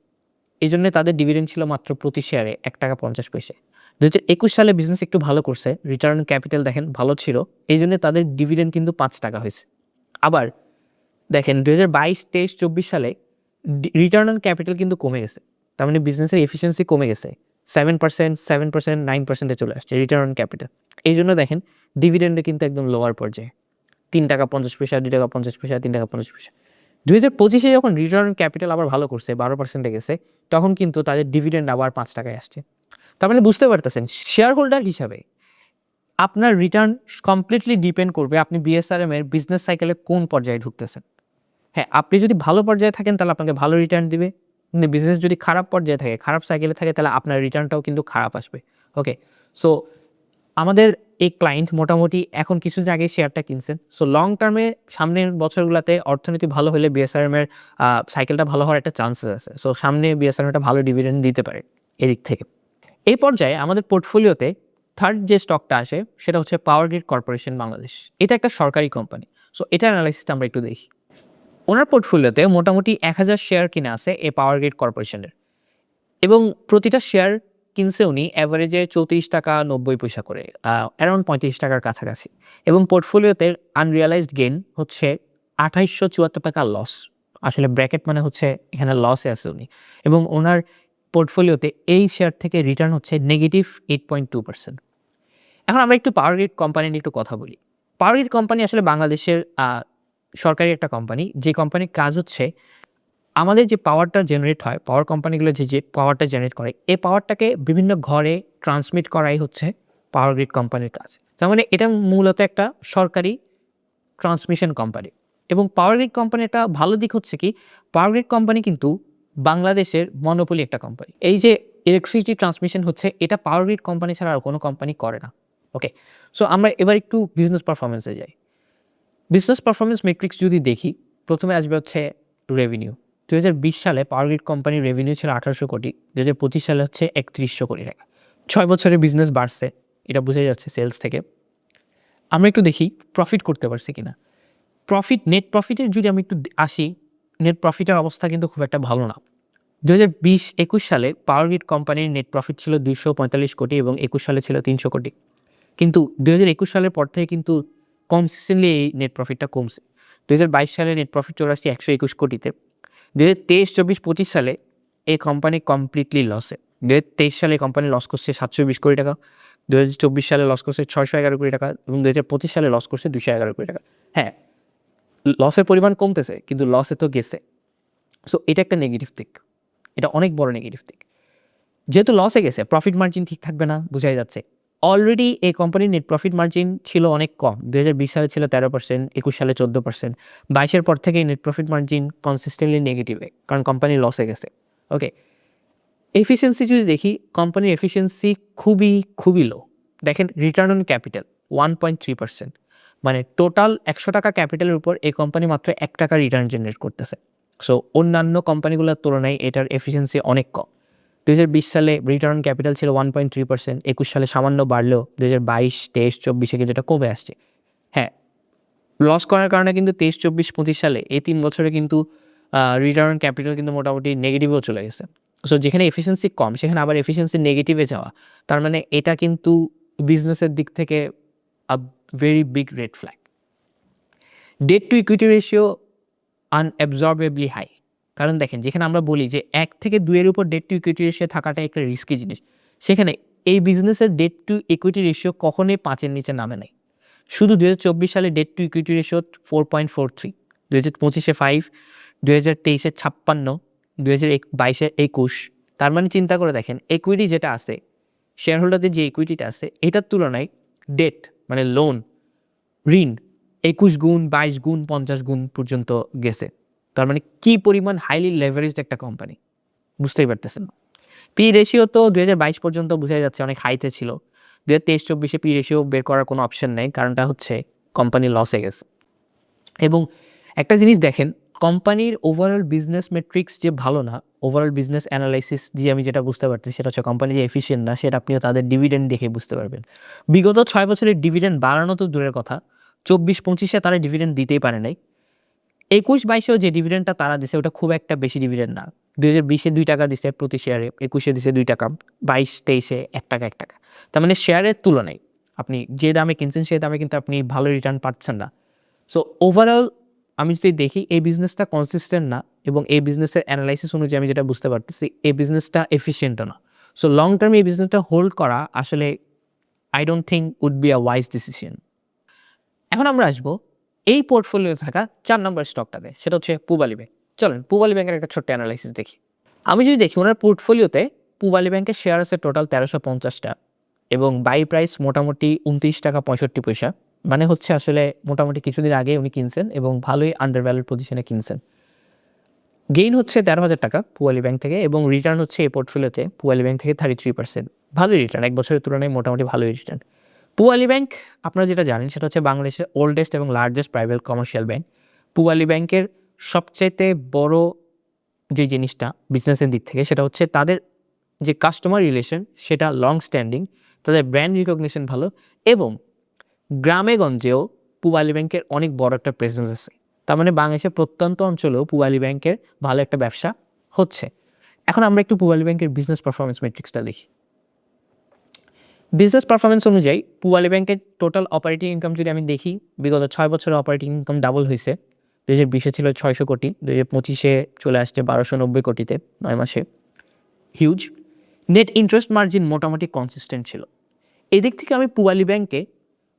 এজন্য তাদের ডিভিডেন্ড ছিল মাত্র প্রতি শেয়ারে ৳1.50। 2021 সালে বিজনেস একটু ভালো করছে, রিটার্ন অন ক্যাপিটাল দেখেন ভালো ছিল। এইজন্য তাদের ডিভিডেন্ড কিন্তু ৳5 হইছে। আবার দেখেন 2022, 23, 24 সালে রিটার্ন অন ক্যাপিটাল কিন্তু কমে গেছে। তার মানে বিজনেসের এফিশিয়েন্সি কমে গেছে। 7%, 7%, 9% এ চলে আসছে রিটার্ন অন ক্যাপিটাল। এইজন্য দেখেন ডিভিডেন্ডে কিন্তু একদম লোয়ার পর্যায়ে। ৳3.50, ৳2.50, ৳3.50। 2025 এ যখন রিটার্ন অন ক্যাপিটাল আবার ভালো করছে, 12% এ গেছে, তখন কিন্তু তাদের ডিভিডেন্ড আবার ৳5 আসছে। তার মানে বুঝতে পারতেছেন শেয়ার হোল্ডার হিসাবে আপনার রিটার্ন কমপ্লিটলি ডিপেন্ড করবে আপনি বিএসআরএম এর বিজনেস সাইকেলে কোন পর্যায়ে ঢুকতেছেন। হ্যাঁ, আপনি যদি ভালো পর্যায়ে থাকেন তাহলে আপনাকে ভালো রিটার্ন দিবে। কিন্তু বিজনেস যদি খারাপ পর্যায়ে থাকে, খারাপ সাইকেলে থাকে তাহলে আপনার রিটার্নটাও কিন্তু খারাপ আসবে। ওকে? সো আমাদের এই ক্লায়েন্ট মোটামুটি এখন কিছুদিন আগে শেয়ারটা কিনছেন। সো লং টার্মে সামনের বছরগুলোতে অর্থনীতি ভালো হলে বিএসআরএম এর সাইকেলটা ভালো হওয়ার একটা চান্সেস আছে। সো সামনে বিএসআরএম একটা ভালো ডিভিডেন্ড দিতে পারে এদিক থেকে। এই পর্যায়ে আমাদের পোর্টফোলিওতে থার্ড যে স্টকটা আসে সেটা হচ্ছে পাওয়ার গ্রিড কর্পোরেশন বাংলাদেশ। এটা একটা সরকারি কোম্পানি। সো এটার অ্যানালাইসিসটা আমরা একটু দেখি। ওনার পোর্টফোলিওতে মোটামুটি ১,০০০ শেয়ার কিনা আছে এই পাওয়ার গ্রিড কর্পোরেশনের এবং প্রতিটা শেয়ার কিনছে উনি অ্যাভারেজে ৳৩৪.৯০ করে, অ্যারাউন্ড ৳৩৫ কাছাকাছি এবং পোর্টফোলিওতে আনরিয়ালাইজড গেইন হচ্ছে ৳২৮৭৪ লস। আসলে ব্র্যাকেট মানে হচ্ছে এখানে লসে আছে উনি এবং ওনার পোর্টফোলিওতে এই শেয়ার থেকে রিটার্ন হচ্ছে -8.2%। এখন আমরা একটু পাওয়ার গ্রিড কোম্পানি নিয়ে একটু কথা বলি। পাওয়ার গ্রিড কোম্পানি আসলে বাংলাদেশের সরকারি একটা কোম্পানি, যে কোম্পানির কাজ হচ্ছে আমাদের যে পাওয়ারটা জেনারেট হয়, পাওয়ার কোম্পানিগুলো যে পাওয়ারটা জেনারেট করে, এই পাওয়ারটাকে বিভিন্ন ঘরে ট্রান্সমিট করাই হচ্ছে পাওয়ার গ্রিড কোম্পানির কাজ। তার মানে এটা মূলত একটা সরকারি ট্রান্সমিশন কোম্পানি এবং পাওয়ার গ্রিড কোম্পানির একটা ভালো দিক হচ্ছে কি, পাওয়ার গ্রিড কোম্পানি কিন্তু বাংলাদেশের মনোপলি একটা কোম্পানি। এই যে ইলেকট্রিসিটি ট্রান্সমিশন হচ্ছে এটা পাওয়ার গ্রিড কোম্পানি ছাড়া আর কোনো কোম্পানি করে না। ওকে? সো আমরা এবার একটু বিজনেস পারফরম্যান্সে যাই। বিজনেস পারফরম্যান্স মেট্রিক্স যদি দেখি, প্রথমে আসবে হচ্ছে রেভিনিউ। ২০২০ সালে পাওয়ার গ্রিড কোম্পানির রেভিনিউ ছিল ১৮০০ কোটি, ২০২৫ সালে হচ্ছে ৩১০০ কোটি টাকা। ৬ বছরে বিজনেস বাড়ছে, এটা বোঝা যাচ্ছে সেলস থেকে। আমরা একটু দেখি প্রফিট করতে পারছি কিনা। নেট প্রফিটের যদি আমি একটু আসি, নেট প্রফিটের অবস্থা কিন্তু খুব একটা ভালো না। ২০২০-২১ সালে পাওয়ার গ্রিড কোম্পানির নেট প্রফিট ছিল ২৪৫ কোটি এবং ২১ সালে ছিল ৩০০ কোটি। কিন্তু ২০২১ সালের পর থেকে কিন্তু কনসিস্টেন্টলি এই নেট প্রফিটটা কমছে। ২০২২ সালে নেট প্রফিট চলে আসছে ১২১ কোটিতে। ২০২৩-২৪-২৫ সালে এই কোম্পানি কমপ্লিটলি লসে। ২০২৩ সালে কোম্পানি লস করছে ৭২০ কোটি টাকা, ২০২৪ সালে লস করছে ৬১১ কোটি টাকা এবং ২০২৫ সালে লস করছে ২১১ কোটি টাকা। হ্যাঁ, লসের পরিমাণ কমতেছে কিন্তু লসে তো গেছে। সো এটা একটা নেগেটিভ দিক, এটা অনেক বড় নেগেটিভ দিক। যেহেতু লসে গেছে, প্রফিট মার্জিন ঠিক থাকবে না, বোঝাই যাচ্ছে। অলরেডি এই কোম্পানির নেট প্রফিট মার্জিন ছিল অনেক কম। ২০২০ সালে ছিল 13%, ২১ সালে 14%, ২২ এর পর থেকেই নেট প্রফিট মার্জিন কনসিস্টেন্টলি নেগেটিভে, কারণ কোম্পানি লসে গেছে। ওকে, এফিসিয়েন্সি যদি দেখি, কোম্পানির এফিসিয়েন্সি খুবই লো। দেখেন রিটার্ন অন ক্যাপিটাল 1.3%, মানে টোটাল ৳১০০ ক্যাপিটালের উপর এই কোম্পানি মাত্র ৳১ রিটার্ন জেনারেট করতেছে। সো অন্যান্য কোম্পানিগুলোর তুলনায় এটার এফিসিয়েন্সি অনেক কম। ২০২০ সালে রিটার্ন অন ক্যাপিটাল ছিল 1.3%, ২১ সালে সামান্য বাড়লেও ২০২২, ২৩, ২৪ কিন্তু এটা কমে আসছে। হ্যাঁ, লস করার কারণে কিন্তু ২৩, ২৪, ২৫ সালে এই ৩ বছরে কিন্তু রিটার্ন অন ক্যাপিটাল কিন্তু মোটামুটি নেগেটিভেও চলে গেছে। সো যেখানে এফিসিয়েন্সি কম সেখানে আবার এফিসিয়েন্সি নেগেটিভে যাওয়া, তার মানে এটা কিন্তু বিজনেসের দিক থেকে a very big red flag. Debt to equity ratio unabsorbably high. কারণ দেখেন যেখানে আমরা বলি যে ১ থেকে ২ এর উপর ডেট টু ইকুইটি রেশিও থাকাটা একটা রিস্কি জিনিস, সেখানে এই বিজনেসের ডেট টু ইকুইটি রেশিও কখনোই ৫ এর নিচে নামে নাই। শুধু ২০২৪ সালে ডেট টু ইকুইটি রেশিও 4.43, ২০২৫-এ 5, ২০২৩-এ ৫৬, ২০২২-এ ২১। তার মানে চিন্তা করে দেখেন ইকুইটি যেটা আছে, শেয়ার হোল্ডারদের যে ইকুইটিটা আছে এটার তুলনায় ডেট মানে লোন, ঋণ ২১ গুণ, ২২ গুণ, ৫০ গুণ পর্যন্ত গেছে। তার মানে কি পরিমাণ হাইলি লেভারেজড একটা কোম্পানি, বুঝতেই পারতেছেন। পি রেশিও তো ২০২২ পর্যন্ত বোঝা যাচ্ছে অনেক হাইতে ছিল। ২০২৩-২৪-এ পি রেশিও বের করার কোনো অপশন নেই, কারণটা হচ্ছে কোম্পানি লসে গেছে। এবং একটা জিনিস দেখেন, কোম্পানির ওভারঅল বিজনেস মেট্রিক্স যে ভালো না, ওভারঅল বিজনেস অ্যানালাইসিস দিয়ে আমি যেটা বুঝতে পারতেছি সেটা হচ্ছে কোম্পানি যে এফিশিয়েন্ট না, সেটা আপনিও তাদের ডিভিডেন্ড দেখে বুঝতে পারবেন। বিগত ৬ বছরের ডিভিডেন্ড বাড়ানো তো দূরের কথা, ২৪-২৫-এ তারা ডিভিডেন্ড দিতেই পারে নাই। ২১-২২-এও যে ডিভিডেন্ডটা তারা দিছে ওটা খুব একটা বেশি ডিভিডেন্ড না। ২০২০-এ ৳২ দিছে প্রতি শেয়ারে, ২১-এ দিছে ৳২, ২২-২৩-এ ৳১, তার মানে শেয়ারের তুলনায় আপনি যে দামে কিনছেন সেই দামে কিন্তু আপনি ভালো রিটার্ন পাচ্ছেন না। সো ওভারঅল আমি যদি দেখি এই বিজনেসটা কনসিস্টেন্ট না এবং এই বিজনেসের অ্যানালাইসিস অনুযায়ী আমি যেটা বুঝতে পারতেছি এই বিজনেসটা এফিশিয়েন্টও না। সো লং টার্মে এই বিজনেসটা হোল্ড করা আসলে I don't think would be a wise decision. এখন আমরা আসবো এই পোর্টফোলিওতে থাকা ৪ নম্বর স্টকটাতে, সেটা হচ্ছে পূবালী ব্যাংক। চলেন পূবালী ব্যাংকের একটা ছোট্ট অ্যানালাইসিস দেখি। আমি যদি দেখি ওনার পোর্টফোলিওতে পূবালী ব্যাংকের শেয়ার আছে টোটাল 1350টা এবং বাই প্রাইস মোটামুটি 29 টাকা 65 পয়সা, মানে হচ্ছে আসলে মোটামুটি কিছুদিন আগে উনি কিনছেন এবং ভালোই আন্ডার ভ্যালুড পজিশনে কিনছেন। গেইন হচ্ছে 13,000 টাকা পূবালী ব্যাংক থেকে এবং রিটার্ন হচ্ছে এই পোর্টফোলিওতে পূবালী ব্যাংক থেকে 33%। ভালোই রিটার্ন, এক বছরের তুলনায় মোটামুটি ভালোই রিটার্ন। পূবালী ব্যাংক আপনারা যেটা জানেন সেটা হচ্ছে বাংলাদেশের ওল্ডেস্ট এবং largest private commercial bank. Pubali ব্যাংকের সবচাইতে বড় যে জিনিসটা বিজনেসের দিক থেকে সেটা হচ্ছে তাদের যে কাস্টমার রিলেশন সেটা লং স্ট্যান্ডিং, তাদের ব্র্যান্ড রিকগনিশন ভালো এবং গ্রামে গঞ্জেও পূবালী ব্যাংকের অনেক বড় একটা প্রেজেন্স আছে। তার মানে বাংলাদেশের প্রত্যন্ত অঞ্চলেও পূবালী ব্যাংকের ভালো একটা ব্যবসা হচ্ছে। এখন আমরা একটু পূবালী ব্যাংকের বিজনেস পারফরমেন্স ম্যাট্রিক্সটা দেখি। বিজনেস পারফরমেন্স অনুযায়ী পূবালী ব্যাংকের টোটাল অপারেটিং ইনকাম যদি আমি দেখি, বিগত 6 বছরে অপারেটিং ইনকাম ডাবল হয়েছে। 2020-এ ছিল 600 কোটি, 2025-এ চলে আসছে 1290 কোটিতে 9 মাসে, হিউজ। নেট ইন্টারেস্ট মার্জিন মোটামুটি কনসিস্টেন্ট ছিল। এদিক থেকে আমি পূবালী ব্যাংকে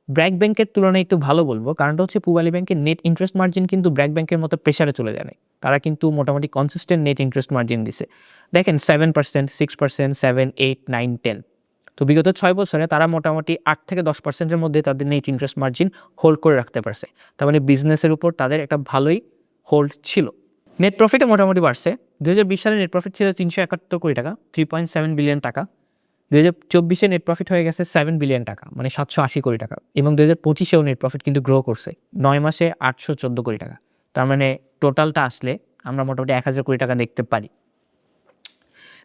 ব্র্যাক ব্যাংকের তুলনায় একটু ভালো বলবো, কারণটা হচ্ছে পূবালী ব্যাংকের নেট ইন্টারেস্ট মার্জিন কিন্তু ব্র্যাক ব্যাংকের মতো প্রেশারে চলে যায় না। তারা কিন্তু মোটামুটি কনসিস্টেন্ট নেট ইন্টারেস্ট মার্জিন দিছে। দেখেন 7%, 6%, 7, 8, 9, 10। তো বিগত 6 বছরে তারা মোটামুটি 8 থেকে 10%-এর মধ্যে তাদের নেট ইন্টারেস্ট মার্জিন হোল্ড করে রাখতে পারছে। তার মানে বিজনেসের উপর তাদের একটা ভালোই হোল্ড ছিল। নেট প্রফিটও মোটামুটি বাড়ছে। 2020 সালে নেট প্রফিট ছিল 371 কোটি টাকা, 3.7 বিলিয়ন টাকা। 2024-এ নেট প্রফিট হয়ে গেছে 7 বিলিয়ন টাকা, মানে 780 কোটি টাকা এবং 2025-এও নেট প্রফিট কিন্তু গ্রো করছে 9 মাসে 814 কোটি টাকা। তার মানে টোটালটা আসলে আমরা মোটামুটি 1000 কোটি টাকা দেখতে পারি।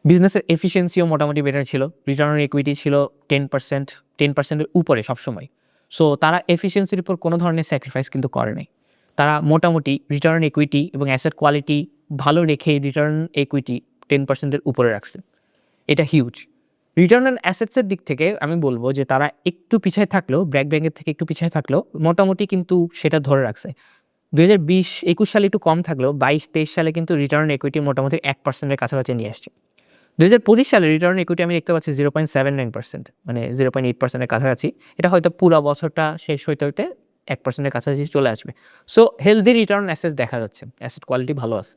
বিজনেসের এফিসিয়েন্সিও মোটামুটি বেটার ছিল। রিটার্ন অন ইকুইটি ছিল 10%, 10%-এর উপরে সবসময়। সো তারা এফিসিয়েন্সির উপর কোনো ধরনের স্যাক্রিফাইস কিন্তু করে নাই। তারা মোটামুটি রিটার্ন অন ইকুইটি এবং অ্যাসেট কোয়ালিটি ভালো রেখে রিটার্ন ইকুইটি 10%-এর উপরে রাখছে। এটা হিউজ। রিটার্ন অন অ্যাসেটসের দিক থেকে আমি বলবো যে তারা একটু পিছায় থাকলেও, ব্র্যাক ব্যাংকের থেকে একটু পিছায় থাকলেও মোটামুটি কিন্তু সেটা ধরে রাখছে। 2020-21 সালে একটু কম থাকলেও 22-23 সালে কিন্তু রিটার্ন অন ইকুইটি মোটামুটি 1%-এর কাছাকাছি নিয়ে আসছে। 2025 সালে রিটার্ন অন ইকুইটি আমি দেখতে পাচ্ছি 0.79%, মানে 0.8%-এর কাছাকাছি। এটা হয়তো পুরো বছরটা শেষ হইতে 1%-এর কাছাকাছি চলে আসবে। So healthy return on assets দেখা যাচ্ছে, অ্যাসেট কোয়ালিটি ভালো আছে।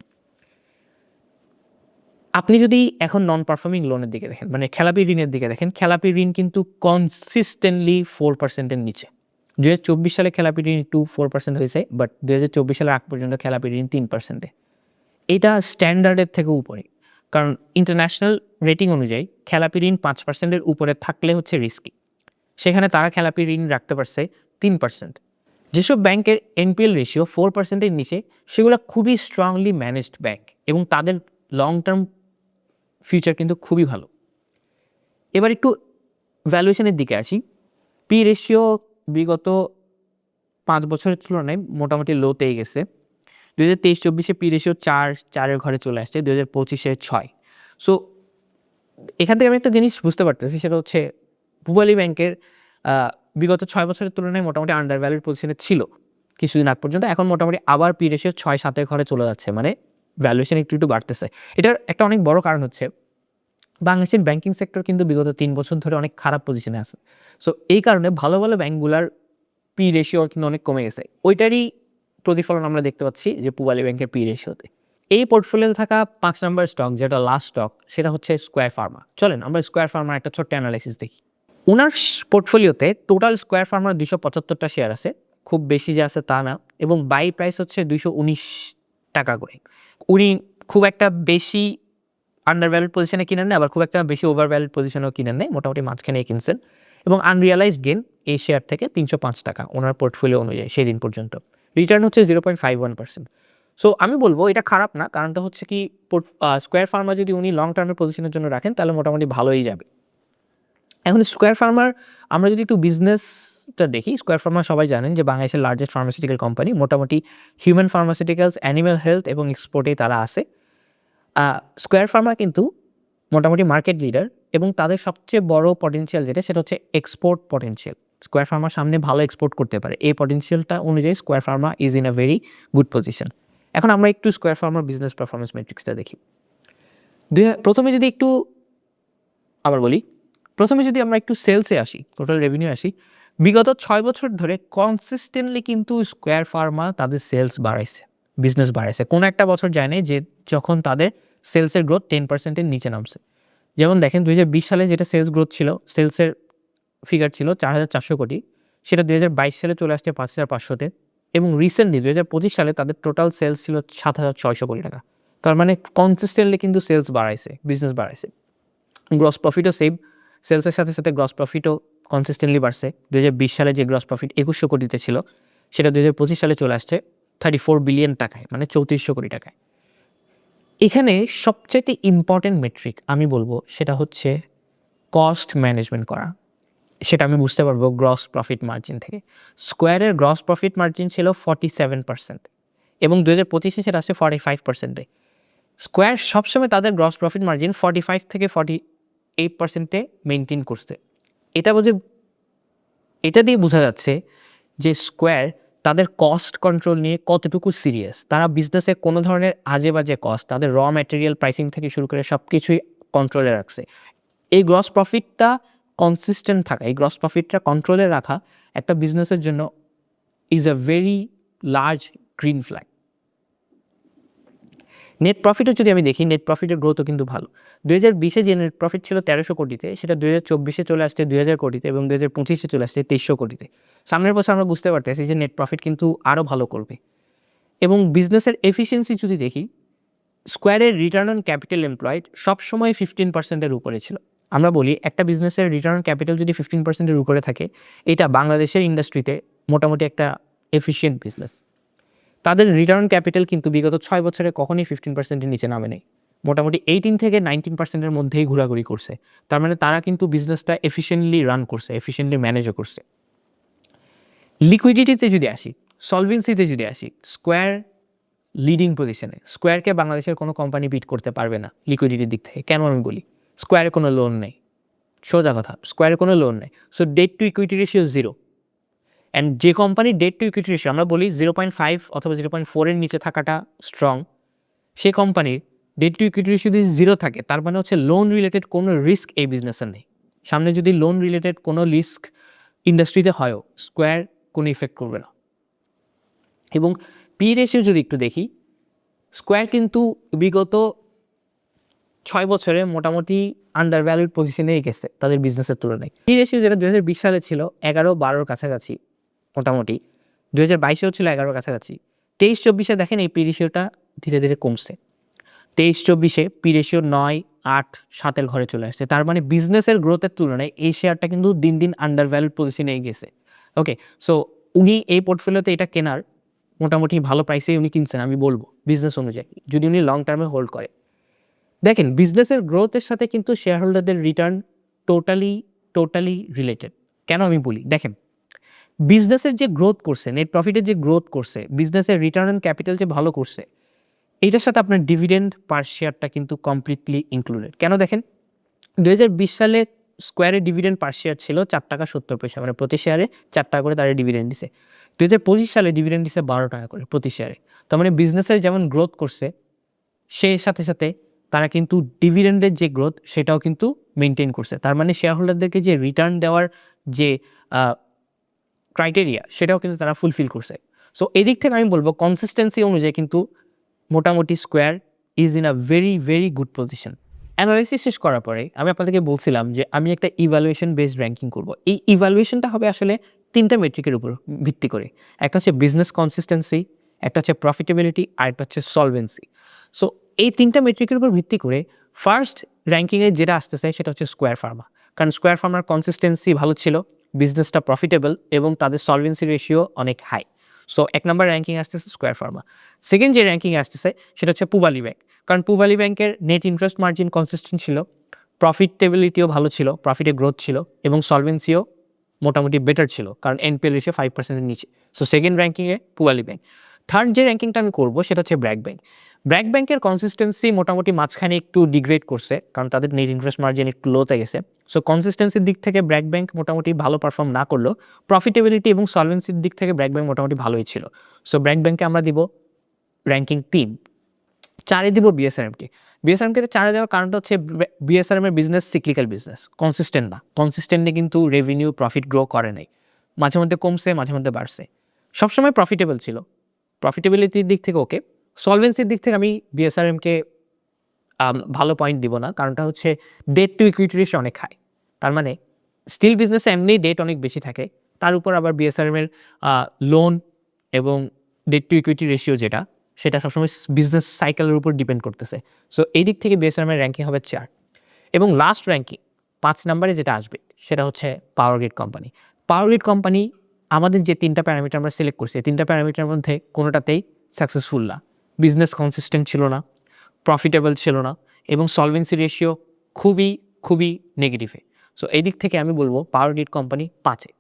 আপনি যদি এখন নন পারফর্মিং লোনের দিকে দেখেন, মানে খেলাপি ঋণের দিকে দেখেন, খেলাপি ঋণ কিন্তু কনসিস্টেন্টলি 4%-এর নিচে। 2024 সালে খেলাপি ঋণ একটু 4% হয়েছে, বাট 2024 সালের আগ পর্যন্ত খেলাপি ঋণ 3%-এ। এটা স্ট্যান্ডার্ডের থেকে উপরে, কারণ ইন্টারন্যাশনাল রেটিং অনুযায়ী খেলাপি ঋণ 5%-এর উপরে থাকলে হচ্ছে রিস্কি। সেখানে তারা খেলাপি ঋণ রাখতে পারছে 3%। যেসব ব্যাংকের এনপিএল রেশিও 4%-এর নিচে, সেগুলো খুবই স্ট্রংলি ম্যানেজড ব্যাংক এবং তাদের লং টার্ম ফিউচার কিন্তু খুবই ভালো। এবার একটু ভ্যালুয়েশনের দিকে আসি। পি রেশিও বিগত 5 বছরের তুলনায় মোটামুটি লোতেই গেছে। 2023-24-এ পি রেশিও 4-4-এর ঘরে চলে আসছে, 2025-এ 6। সো এখান থেকে আমি একটা জিনিস বুঝতে পারতেছি, সেটা হচ্ছে পূবালী ব্যাংকের বিগত 6 বছরের তুলনায় মোটামুটি আন্ডার ভ্যালুড পজিশনে ছিল কিছুদিন আগ পর্যন্ত। এখন মোটামুটি আবার পি রেশিও 6-7-এর ঘরে চলে যাচ্ছে, মানে ভ্যালুয়েশন একটু বাড়তেছে। এটার একটা অনেক বড় কারণ হচ্ছে বাংলাদেশের ব্যাংকিং সেক্টর কিন্তু বিগত 3 বছর ধরে অনেক খারাপ পজিশনে আছে। সো এই কারণে ভালো ভালো ব্যাংকগুলার পি রেশিও কিন্তু অনেক কমে গেছে। ওইটারই প্রতিফলন আমরা দেখতে পাচ্ছি যে পূবালী ব্যাংকের পি রেশিওতে। এই পোর্টফোলিওতে থাকা 5 নম্বর স্টক, যেটা লাস্ট স্টক, সেটা হচ্ছে স্কয়ার ফার্মা। চলেন আমরা স্কয়ার ফার্মার একটা ছোট্ট অ্যানালাইসিস দেখি। ওনার পোর্টফোলিওতে টোটাল স্কয়ার ফার্মার 275টা শেয়ার আছে, খুব বেশি যে আছে তা না, এবং বাই প্রাইস হচ্ছে 219 টাকা করে। উনি খুব একটা বেশি আন্ডার ভ্যালুড পজিশনে কিনেন না, আবার খুব একটা বেশি ওভার ভ্যালুড পজিশনেও কিনেন নেই, মোটামুটি মাঝখানে কিনছেন। এবং আনরিয়ালাইজড গেন এই শেয়ার থেকে 305 টাকা ওনার পোর্টফোলিও অনুযায়ী সেদিন পর্যন্ত। রিটার্ন হচ্ছে 0.51%। সো আমি বলবো এটা খারাপ না, কারণটা হচ্ছে কি স্কয়ার ফার্মা যদি উনি লং টার্মের পজিশনের জন্য রাখেন তাহলে মোটামুটি ভালোই যাবে। এখন স্কয়ার ফার্মার আমরা যদি একটু বিজনেসটা দেখি, স্কয়ার ফার্মা সবাই জানেন যে বাংলাদেশের লার্জেস্ট ফার্মাসিউটিক্যাল কোম্পানি। মোটামুটি হিউম্যান ফার্মাসিউটিক্যালস, অ্যানিম্যাল হেলথ এবং এক্সপোর্টে তারা আছে। স্কয়ার ফার্মা কিন্তু মোটামুটি মার্কেট লিডার এবং তাদের সবচেয়ে বড় পটেনশিয়াল যেটা, সেটা হচ্ছে এক্সপোর্ট পটেনশিয়াল। স্কয়ার ফার্মার সামনে ভালো এক্সপোর্ট করতে পারে, এই পটেনশিয়ালটা অনুযায়ী square Pharma is in a very good position. এখন আমরা একটু স্কয়ার ফার্মার বিজনেস পারফরমেন্স ম্যাট্রিক্সটা দেখি। প্রথমে যদি আমরা একটু সেলসে আসি, টোটাল রেভিনিউ আসি, বিগত 6 বছর ধরে কনসিস্টেন্টলি কিন্তু স্কয়ার ফার্মা তাদের সেলস বাড়াইছে, বিজনেস বাড়াইছে। কোনো একটা বছর যায় নাই যে যখন তাদের সেলসের গ্রোথ 10%-এর নিচে নামছে। যেমন দেখেন 2020 সালে যেটা সেলস গ্রোথ ছিল, সেলসের ফিগার ছিল 4,400 কোটি, সেটা 2022 সালে চলে আসছে 5,500-তে এবং রিসেন্টলি 2025 সালে তাদের টোটাল সেলস ছিল 7,600 কোটি টাকা। তার মানে কনসিস্টেন্টলি কিন্তু সেলস বাড়াইছে, বিজনেস বাড়াইছে। গ্রস প্রফিটও সেম, সেলসের সাথে সাথে গ্রস প্রফিটও কনসিস্টেন্টলি বাড়ছে। 2020 সালে যে গ্রস প্রফিট 2,100 কোটিতে ছিল, সেটা 2025 সালে চলে আসছে 34 বিলিয়ন টাকায়, মানে 3,400 কোটি টাকায়। এখানে সবচাইতে ইম্পর্টেন্ট মেট্রিক আমি বলবো সেটা হচ্ছে কস্ট ম্যানেজমেন্ট করা। সেটা আমি বুঝতে পারবো গ্রস প্রফিট মার্জিন থেকে। স্কোয়ারের গ্রস প্রফিট মার্জিন ছিল 47% এবং 2025-এ সেটা আসছে 45%-এ। স্কোয়ার সবসময় তাদের গ্রস প্রফিট মার্জিন 45 থেকে 48%-এ মেনটেন করছে। এটা দিয়ে বোঝা যাচ্ছে যে স্কোয়ার তাদের কস্ট কন্ট্রোল নিয়ে কতটুকু সিরিয়াস। তারা বিজনেসে কোনো ধরনের আজে বাজে কস্ট, তাদের র ম্যাটেরিয়াল প্রাইসিং থেকে শুরু করে সব কিছুই কন্ট্রোলে রাখছে। এই গ্রস প্রফিটটা কনসিস্টেন্ট থাকা, এই গ্রস প্রফিটটা কন্ট্রোলে রাখা একটা বিজনেসের জন্য is a very large green flag. Net প্রফিটও যদি আমি দেখি, নেট প্রফিটের গ্রোথও কিন্তু ভালো। 2020-এ যে নেট প্রফিট ছিল 1300 কোটিতে, সেটা 2024-এ চলে আসছে 2,000 কোটিতে এবং 2025-এ চলে আসছে 2,300 কোটিতে। সামনের বছর আমরা বুঝতে পারতেছি যে নেট প্রফিট কিন্তু আরও ভালো করবে। এবং বিজনেসের এফিসিয়েন্সি যদি দেখি, স্কোয়ারের রিটার্ন অন ক্যাপিটাল এমপ্লয়েড সবসময় 15%-এর উপরে ছিল। আমরা বলি একটা বিজনেসের রিটার্ন অন ক্যাপিটাল যদি 15%-এর উপরে থাকে, এটা বাংলাদেশের ইন্ডাস্ট্রিতে মোটামুটি একটা এফিশিয়েন্ট বিজনেস। তাদের রিটার্ন ক্যাপিটাল কিন্তু বিগত 6 বছরে কখনোই 15%-এর নিচে নামে নেই, মোটামুটি 18 থেকে 19%-এর মধ্যেই ঘোরাঘুরি করছে। তার মানে তারা কিন্তু বিজনেসটা এফিশিয়েন্টলি রান করছে, এফিশিয়েন্টলি ম্যানেজও করছে। লিকুইডিটিতে যদি আসি, সলভেন্সিতে যদি আসি, স্কোয়ার লিডিং পজিশনে। স্কোয়ারকে বাংলাদেশের কোনো কোম্পানি বিট করতে পারবে না লিকুইডিটির দিক থেকে। কেন আমি বলি, স্কোয়ারে কোনো লোন নেই, সোজা কথা, স্কোয়ারে কোনো লোন নেই। So debt to equity ratio 0। And যে কোম্পানির ডেট টু ইকুইটি রেশিও আমরা বলি 0.5 অথবা 0.4-এর নিচে থাকাটা স্ট্রং, সেই কোম্পানির ডেট টু ইকুইটি রেশিও যদি 0 থাকে, তার মানে হচ্ছে লোন রিলেটেড কোনো রিস্ক এই বিজনেসের নেই। সামনে যদি লোন রিলেটেড কোনো রিস্ক ইন্ডাস্ট্রিতে হয়ও, স্কোয়ার কোনো ইফেক্ট করবে না। এবং পি রেশিও যদি একটু দেখি, স্কোয়ার কিন্তু বিগত 6 বছরে মোটামুটি আন্ডার ভ্যালুড পজিশনেই গেছে তাদের বিজনেসের তুলনায়। পি রেশিও যেটা 2020 সালে ছিল 11-12-র কাছাকাছি, মোটামুটি 2022-এও ছিল 11-র কাছাকাছি। 23-24-এ দেখেন এই পি রেশিওটা ধীরে ধীরে কমছে। 23-24-এ পি রেশিও 9-8-7-এর ঘরে চলে আসছে। তার মানে বিজনেসের গ্রোথের তুলনায় এই শেয়ারটা কিন্তু দিন দিন আন্ডার ভ্যালুড পজিশনেই গেছে। ওকে, সো উনি এই পোর্টফোলিওতে এটা কেনার মোটামুটি ভালো প্রাইসেই উনি কিনছেন আমি বলবো, বিজনেস অনুযায়ী, যদি উনি লং টার্মে হোল্ড করে। দেখেন বিজনেসের গ্রোথের সাথে কিন্তু শেয়ার হোল্ডারদের রিটার্ন টোটালি রিলেটেড। কেন আমি বলি, দেখেন বিজনেসের যে গ্রোথ করছে, নেট প্রফিটের যে গ্রোথ করছে, বিজনেসের রিটার্ন অন ক্যাপিটাল যে ভালো করছে, এইটার সাথে আপনার ডিভিডেন্ড পার শেয়ারটা কিন্তু কমপ্লিটলি ইনক্লুডেড। কেন দেখেন 2020 সালে স্কোয়ারের ডিভিডেন্ড পার শেয়ার ছিল 4.70 টাকা, মানে প্রতি শেয়ারে 4 টাকা করে তারা ডিভিডেন্ড দিছে। 2025 সালে ডিভিডেন্ড দিছে 12 টাকা করে প্রতি শেয়ারে। তার মানে বিজনেসের যেমন গ্রোথ করছে, সেই সাথে সাথে তারা কিন্তু ডিভিডেন্ডের যে গ্রোথ সেটাও কিন্তু মেনটেন করছে। তার মানে শেয়ার হোল্ডারদেরকে যে রিটার্ন দেওয়ার যে ক্রাইটেরিয়া, সেটাও কিন্তু তারা ফুলফিল করছে। সো এদিক থেকে আমি বলবো কনসিস্টেন্সি অনুযায়ী কিন্তু মোটামুটি square is in a very good position. Analysis শেষ করার পরে আমি আপনাদেরকে বলছিলাম যে আমি একটা ইভ্যালুয়েশন বেসড র্যাঙ্কিং করব। এই ইভ্যালুয়েশনটা হবে আসলে 3টা মেট্রিকের উপর ভিত্তি করে। একটা হচ্ছে বিজনেস কনসিস্টেন্সি, একটা হচ্ছে প্রফিটেবিলিটি, আর একটা হচ্ছে সলভেন্সি। সো এই 3টা মেট্রিকের উপর ভিত্তি করে ফার্স্ট র্যাঙ্কিংয়ে যেটা আসতে চাই সেটা হচ্ছে স্কোয়ার ফার্মা। কারণ স্কোয়ার ফার্মার কনসিস্টেন্সি ভালো ছিল, বিজনেসটা প্রফিটেবল এবং তাদের সলভেন্সি রেশিও অনেক হাই। সো 1 নম্বর র্যাঙ্কিং আসতেছে স্কোয়ার ফার্মা। সেকেন্ড যে র্যাঙ্কিংয়ে আসতেছে সেটা হচ্ছে পূবালী ব্যাংক। কারণ পূবালী ব্যাংকের নেট ইন্টারেস্ট মার্জিন কনসিস্টেন্ট ছিল, প্রফিটেবিলিটিও ভালো ছিল, প্রফিটে গ্রোথ ছিল এবং সলভেন্সিও মোটামুটি বেটার ছিল, কারণ এনপিএল রেশিও 5%-এর নিচে। সো সেকেন্ড র্যাঙ্কিংয়ে পূবালী ব্যাংক। থার্ড যে র্যাঙ্কিংটা আমি করবো সেটা হচ্ছে ব্র্যাক ব্যাংক। ব্র্যাক ব্যাংকের কনসিস্টেন্সি মোটামুটি মাঝখানে একটু ডিগ্রেড করছে, কারণ তাদের নেট ইন্টারেস্ট মার্জিন একটু লোতে গেছে। সো কনসিস্টেন্সির দিক থেকে ব্র্যাক ব্যাংক মোটামুটি ভালো পারফর্ম না করলেও প্রফিটেবিলিটি এবং সলভেন্সির দিক থেকে ব্র্যাক ব্যাংক মোটামুটি ভালোই ছিল। সো ব্র্যাক ব্যাংকে আমরা দিব র্যাঙ্কিং 3। 4-এ দিব বিএসআরএমকে। বিএসআরএমকে 4-এ দেওয়ার কারণটা হচ্ছে বিএসআরএমের বিজনেস সিক্লিক্যাল বিজনেস, কনসিস্টেন্ট না। কনসিস্টেন্টলি কিন্তু রেভিনিউ প্রফিট গ্রো করে নাই, মাঝে মধ্যে কমছে, মাঝে মধ্যে বাড়ছে, সবসময় প্রফিটেবল ছিল। প্রফিটেবিলিটির দিক থেকে ওকে। সলভেন্সির দিক থেকে আমি বিএসআরএমকে ভালো পয়েন্ট দিব না, কারণটা হচ্ছে ডেট টু ইকুইটি রেশিও অনেক হাই। তার মানে স্টিল বিজনেসে এমনিই ডেট অনেক বেশি থাকে, তার উপর আবার বিএসআরএম এর লোন এবং ডেট টু ইকুইটি রেশিও যেটা, সেটা সবসময় বিজনেস সাইকেলের উপর ডিপেন্ড করতেছে। সো এই দিক থেকে বিএসআরএম এর র্যাঙ্কিং হবে 4 এবং লাস্ট র্যাঙ্কিং 5 নম্বরে যেটা আসবে সেটা হচ্ছে power grid company. Power grid company আমাদের যে 3টা প্যারামিটার আমরা সিলেক্ট করছি, 3টা প্যারামিটারের মধ্যে কোনোটাতেই সাকসেসফুল না। বিজনেস কনসিস্টেন্ট ছিল না, প্রফিটেবল ছিল না এবং সলভেন্সি রেশিও খুবই নেগেটিভে। সো এই দিক থেকে আমি বলবো power grid company 5-এ।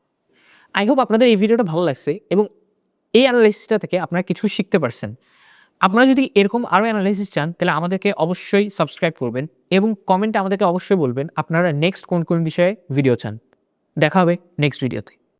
I hope আপনাদের এই ভিডিওটা ভালো লাগছে এবং এই অ্যানালাইসিসটা থেকে আপনারা কিছু শিখতে পারছেন। আপনারা যদি এরকম আরও অ্যানালাইসিস চান তাহলে আমাদেরকে অবশ্যই সাবস্ক্রাইব করবেন এবং কমেন্টে আমাদেরকে অবশ্যই বলবেন আপনারা নেক্সট কোন বিষয়ে ভিডিও চান। দেখা হবে নেক্সট ভিডিওতে।